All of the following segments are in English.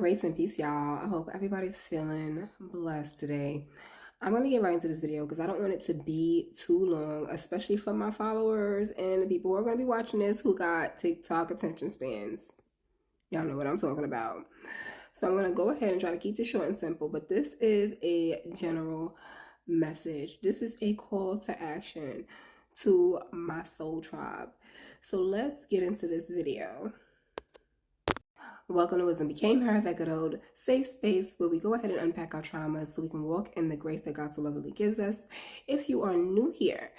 Grace and peace, y'all. I hope everybody's feeling blessed today. I'm going to get right into this video because I don't want it to be too long, especially for my followers and the people who are going to be watching this who got TikTok attention spans. Y'all know what I'm talking about. So I'm going to go ahead and try to keep this short and simple, but this is a general message. This is a call to action to my soul tribe. So let's get into this video. Welcome to Wisdom Became Her, that good old safe space where we go ahead and unpack our traumas so we can walk in the grace that God so lovingly gives us. If you are new here,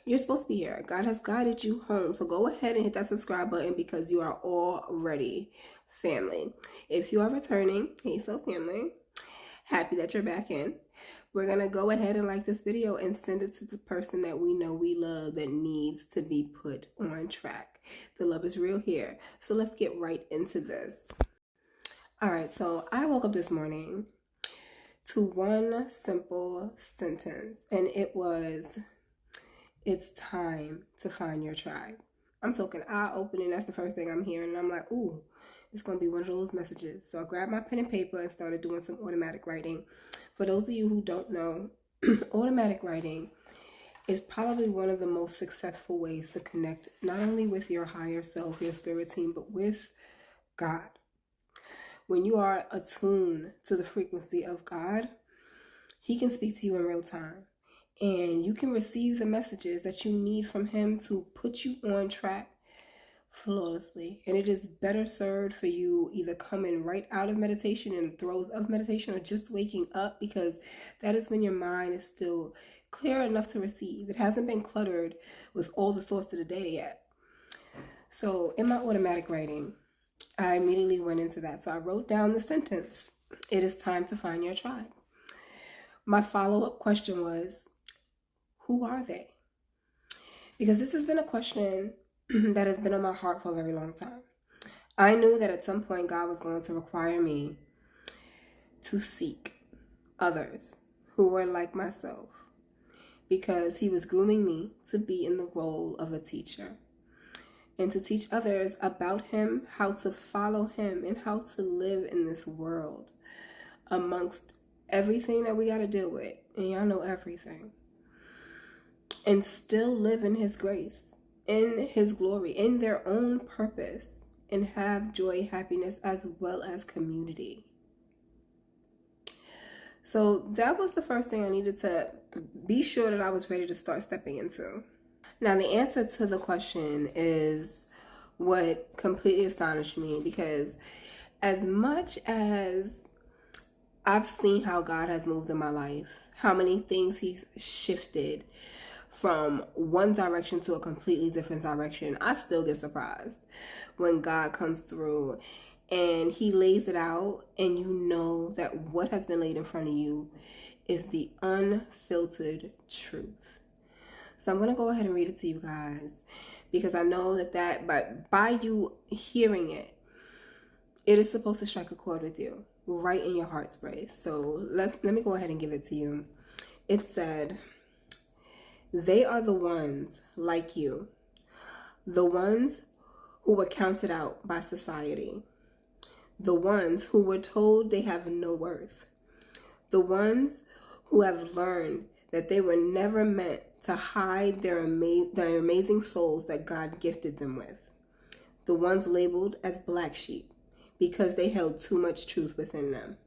you're supposed to be here. God has guided you home. So go ahead and hit that subscribe button because you are already family. If you are returning, hey, so family, happy that you're back in. We're going to go ahead and like this video and send it to the person that we know we love that needs to be put on track. The love is real here. So let's get right into this. All right, so I woke up this morning to one simple sentence, and it was, it's time to find your tribe. I'm talking eye-opening. That's the first thing I'm hearing, and I'm like, ooh, it's going to be one of those messages. So I grabbed my pen and paper and started doing some automatic writing. For those of you who don't know, automatic writing is probably one of the most successful ways to connect not only with your higher self, your spirit team, but with God. When you are attuned to the frequency of God, He can speak to you in real time. And you can receive the messages that you need from Him to put you on track flawlessly. And it is better served for you either coming right out of meditation in the throes of meditation or just waking up, because that is when your mind is still clear enough to receive. It hasn't been cluttered with all the thoughts of the day yet. So in my automatic writing, I immediately went into that. So I wrote down the sentence, it is time to find your tribe. My follow-up question was, who are they? Because this has been a question that has been on my heart for a very long time. I knew that at some point God was going to require me to seek others who were like myself, because He was grooming me to be in the role of a teacher and to teach others about Him, how to follow Him, and how to live in this world amongst everything that we got to deal with, and y'all know everything, and still live in His grace, in His glory, in their own purpose, and have joy, happiness, as well as community. So that was the first thing I needed to be sure that I was ready to start stepping into. Now, the answer to the question is what completely astonished me, because as much as I've seen how God has moved in my life, how many things He's shifted from one direction to a completely different direction, I still get surprised when God comes through and He lays it out, and you know that what has been laid in front of you is the unfiltered truth. So I'm going to go ahead and read it to you guys, because I know that by you hearing it, it is supposed to strike a chord with you right in your heart space. So let me go ahead and give it to you. It said, they are the ones like you, the ones who were counted out by society, the ones who were told they have no worth, the ones who have learned that they were never meant to hide their amazing souls that God gifted them with, the ones labeled as black sheep because they held too much truth within them,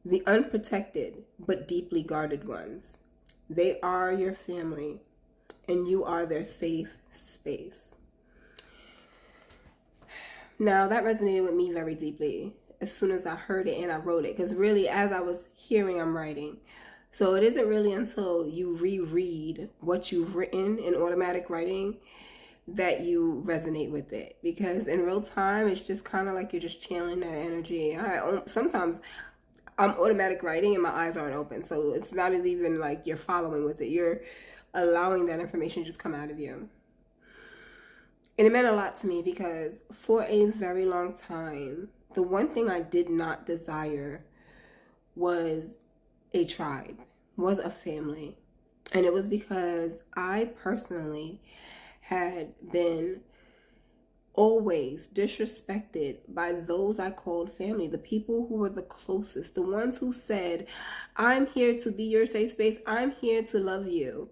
the unprotected but deeply guarded ones. They are your family, and you are their safe space. Now, that resonated with me very deeply as soon as I heard it and I wrote it, because really, as I was hearing, I'm writing. So it isn't really until you reread what you've written in automatic writing that you resonate with it, because in real time, it's just kind of like you're just channeling that energy. Sometimes I'm automatic writing and my eyes aren't open, so it's not even like you're following with it. You're allowing that information to just come out of you. And it meant a lot to me, because for a very long time, the one thing I did not desire was a tribe, was a family. And it was because I personally had been always disrespected by those I called family, the people who were the closest, the ones who said, I'm here to be your safe space, I'm here to love you,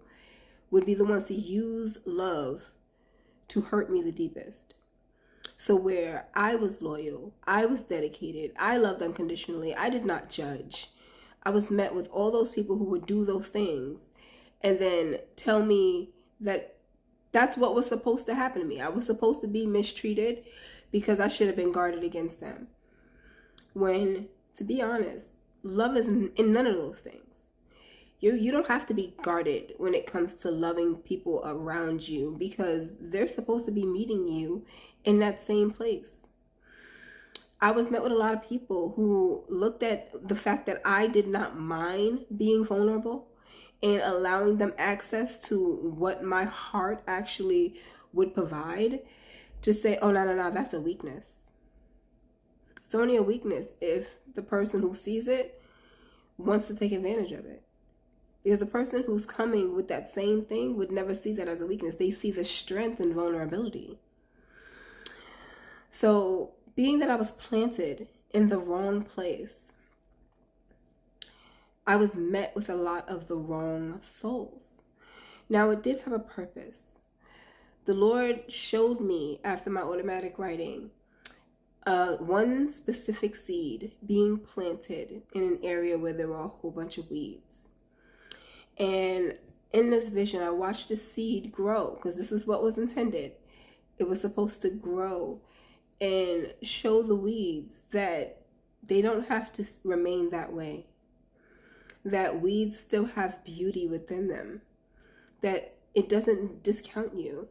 would be the ones to use love to hurt me the deepest. So where I was loyal, I was dedicated, I loved unconditionally, I did not judge, I was met with all those people who would do those things and then tell me that that's what was supposed to happen to me. I was supposed to be mistreated because I should have been guarded against them. When, to be honest, love is in none of those things. You don't have to be guarded when it comes to loving people around you because they're supposed to be meeting you in that same place. I was met with a lot of people who looked at the fact that I did not mind being vulnerable and allowing them access to what my heart actually would provide, to say, oh, no, that's a weakness. It's only a weakness if the person who sees it wants to take advantage of it. Because the person who's coming with that same thing would never see that as a weakness. They see the strength and vulnerability. So, being that I was planted in the wrong place, I was met with a lot of the wrong souls. Now, it did have a purpose. The Lord showed me after my automatic writing one specific seed being planted in an area where there were a whole bunch of weeds. And in this vision, I watched the seed grow because this was what was intended. It was supposed to grow and show the weeds that they don't have to remain that way. That weeds still have beauty within them. That it doesn't discount you.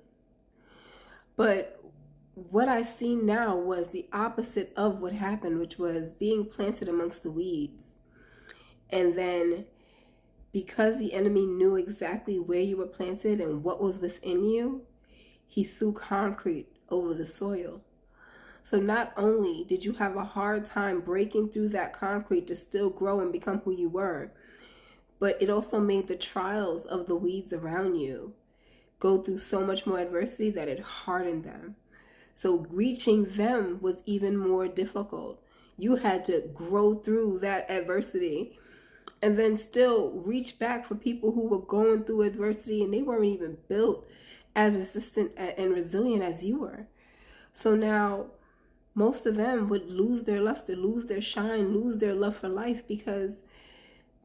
But what I see now was the opposite of what happened, which was being planted amongst the weeds. And then because the enemy knew exactly where you were planted and what was within you, he threw concrete over the soil. So not only did you have a hard time breaking through that concrete to still grow and become who you were, but it also made the trials of the weeds around you go through so much more adversity that it hardened them. So reaching them was even more difficult. You had to grow through that adversity and then still reach back for people who were going through adversity and they weren't even built as resistant and resilient as you were. So now most of them would lose their luster, lose their shine, lose their love for life because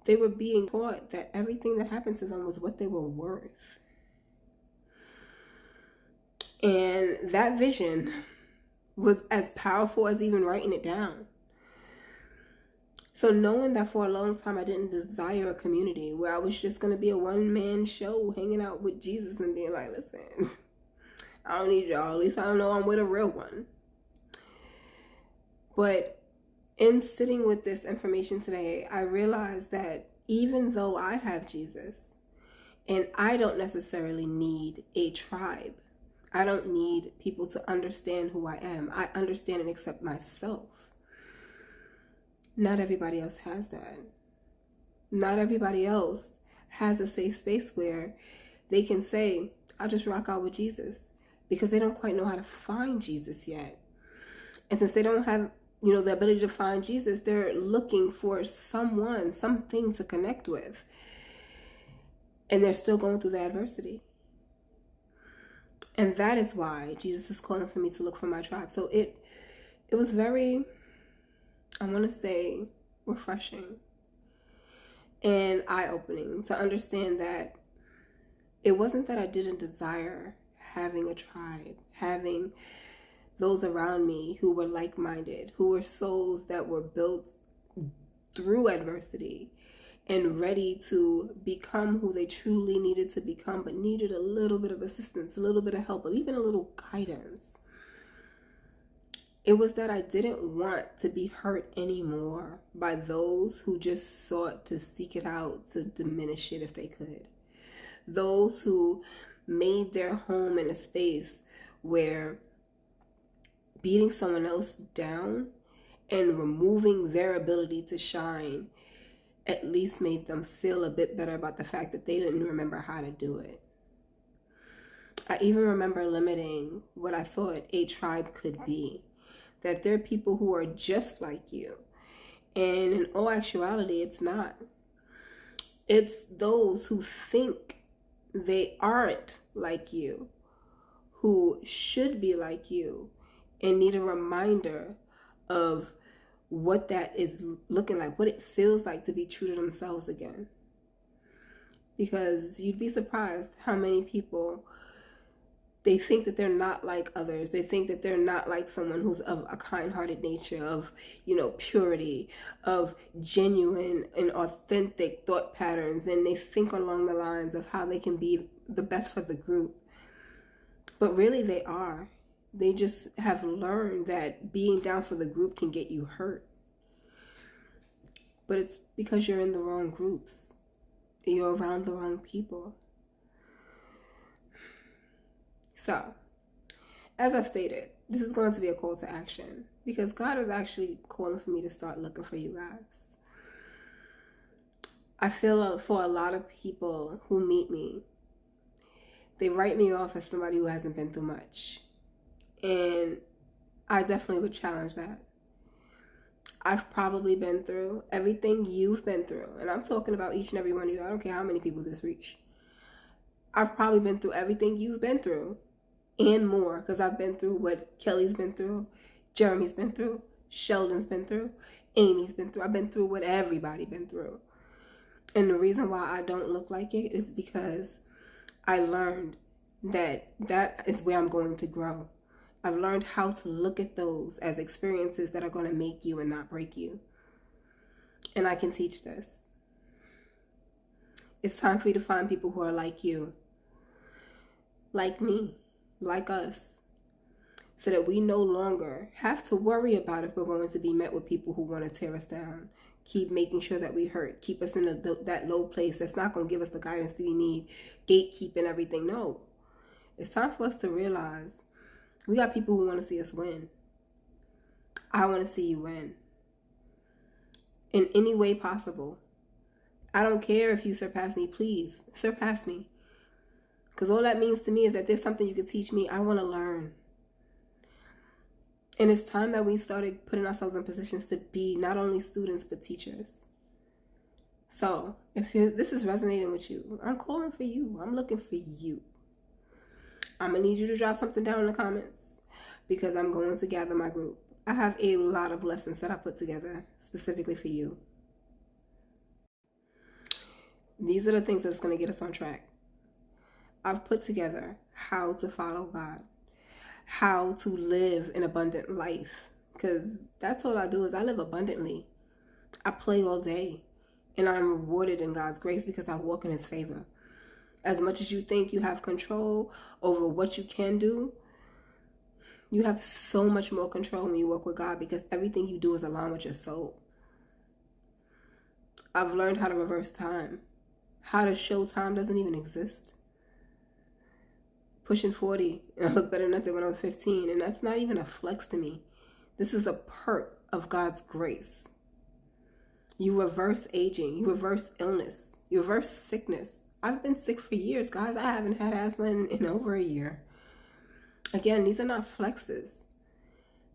they were being taught that everything that happened to them was what they were worth. And that vision was as powerful as even writing it down. So knowing that for a long time I didn't desire a community where I was just going to be a one-man show hanging out with Jesus and being like, listen, I don't need y'all. At least I know I'm with a real one. But in sitting with this information today, I realized that even though I have Jesus and I don't necessarily need a tribe, I don't need people to understand who I am. I understand and accept myself. Not everybody else has that. Not everybody else has a safe space where they can say, I'll just rock out with Jesus, because they don't quite know how to find Jesus yet. And since they don't have, the ability to find Jesus, they're looking for someone, something to connect with. And they're still going through the adversity. And that is why Jesus is calling for me to look for my tribe. So it was very, I want to say, refreshing and eye-opening to understand that it wasn't that I didn't desire having a tribe, having those around me who were like-minded, who were souls that were built through adversity and ready to become who they truly needed to become, but needed a little bit of assistance, a little bit of help, or even a little guidance. It was that I didn't want to be hurt anymore by those who just sought to seek it out to diminish it if they could. Those who made their home in a space where beating someone else down and removing their ability to shine at least made them feel a bit better about the fact that they didn't remember how to do it. I even remember limiting what I thought a tribe could be. That there are people who are just like you. And in all actuality, it's not. It's those who think they aren't like you, who should be like you, and need a reminder of what that is looking like, what it feels like to be true to themselves again. Because you'd be surprised how many people, they think that they're not like others. They think that they're not like someone who's of a kind-hearted nature, of, purity, of genuine and authentic thought patterns. And they think along the lines of how they can be the best for the group. But really they are. They just have learned that being down for the group can get you hurt. But it's because you're in the wrong groups. You're around the wrong people. So, as I stated, this is going to be a call to action because God is actually calling for me to start looking for you guys. I feel for a lot of people who meet me, they write me off as somebody who hasn't been through much. And I definitely would challenge that. I've probably been through everything you've been through. And I'm talking about each and every one of you. I don't care how many people this reach. I've probably been through everything you've been through and more, because I've been through what Kelly's been through, Jeremy's been through, Sheldon's been through, Amy's been through. I've been through what everybody's been through. And the reason why I don't look like it is because I learned that is where I'm going to grow. I've learned how to look at those as experiences that are going to make you and not break you. And I can teach this. It's time for you to find people who are like you, like me, like us, so that we no longer have to worry about if we're going to be met with people who want to tear us down, keep making sure that we hurt, keep us in that low place that's not going to give us the guidance that we need, gatekeeping everything. No. It's time for us to realize we got people who want to see us win. I want to see you win. In any way possible. I don't care if you surpass me. Please, surpass me. Because all that means to me is that there's something you can teach me. I want to learn. And it's time that we started putting ourselves in positions to be not only students, but teachers. So, if this is resonating with you, I'm calling for you. I'm looking for you. I'm going to need you to drop something down in the comments because I'm going to gather my group. I have a lot of lessons that I put together specifically for you. These are the things that's going to get us on track. I've put together how to follow God, how to live an abundant life, because that's all I do is I live abundantly. I play all day and I'm rewarded in God's grace because I walk in His favor. As much as you think you have control over what you can do, you have so much more control when you work with God because everything you do is aligned with your soul. I've learned how to reverse time, how to show time doesn't even exist. Pushing 40, and I look better than I did when I was 15, and that's not even a flex to me. This is a perk of God's grace. You reverse aging, you reverse illness, you reverse sickness. I've been sick for years, guys. I haven't had asthma in over a year. Again, these are not flexes.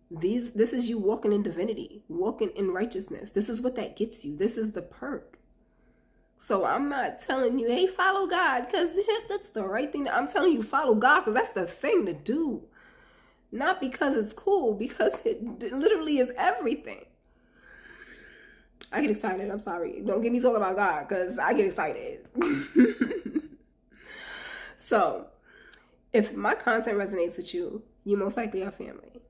This is you walking in divinity, walking in righteousness. This is what that gets you. This is the perk. So I'm not telling you, hey, follow God, because that's the right thing. I'm telling you, follow God, because that's the thing to do. Not because it's cool, because it literally is everything. I get excited. I'm sorry. Don't get me talking about God because I get excited. So, if my content resonates with you, you most likely are family.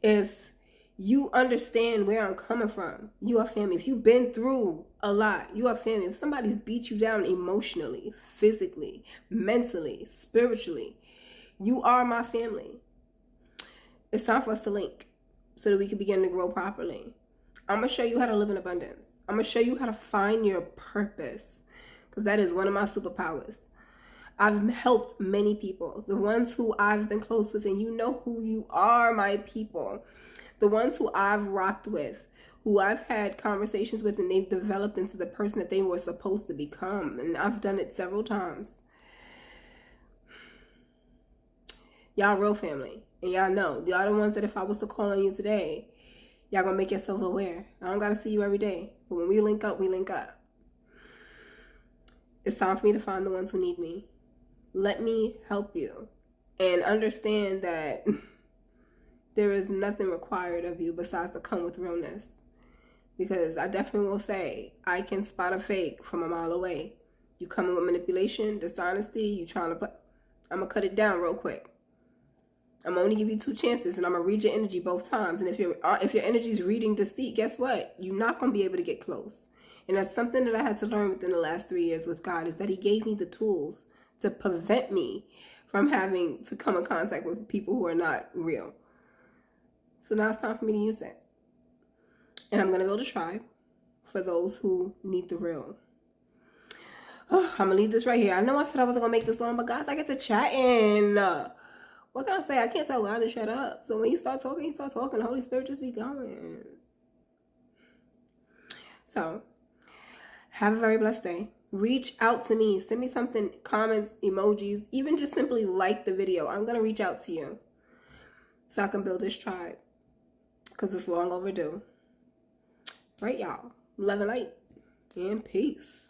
If you understand where I'm coming from, you are family. If you've been through a lot, you are family. If somebody's beat you down emotionally, physically, mentally, spiritually, you are my family. It's time for us to link so that we can begin to grow properly. I'm going to show you how to live in abundance. I'm going to show you how to find your purpose because that is one of my superpowers. I've helped many people, the ones who I've been close with, and you know who you are, my people. The ones who I've rocked with, who I've had conversations with, and they've developed into the person that they were supposed to become. And I've done it several times. Y'all real family. And y'all know. Y'all the ones that if I was to call on you today, y'all gonna make yourself aware. I don't gotta see you every day. But when we link up, we link up. It's time for me to find the ones who need me. Let me help you. And understand that there is nothing required of you besides to come with realness. Because I definitely will say, I can spot a fake from a mile away. You coming with manipulation, dishonesty, you trying to play. I'm going to cut it down real quick. I'm going to only give you 2 chances, and I'm going to read your energy both times. And if your energy is reading deceit, guess what? You're not going to be able to get close. And that's something that I had to learn within the last 3 years with God, is that he gave me the tools to prevent me from having to come in contact with people who are not real. So now it's time for me to use it. And I'm going to build a tribe for those who need the real. Oh, I'm going to leave this right here. I know I said I wasn't going to make this long, but guys, I get to chatting. What can I say? I can't tell God to shut up. So when you start talking, you start talking. The Holy Spirit just be going. So, have a very blessed day. Reach out to me. Send me something, comments, emojis, even just simply like the video. I'm going to reach out to you so I can build this tribe, because it's long overdue. Right, y'all? Love and light and peace.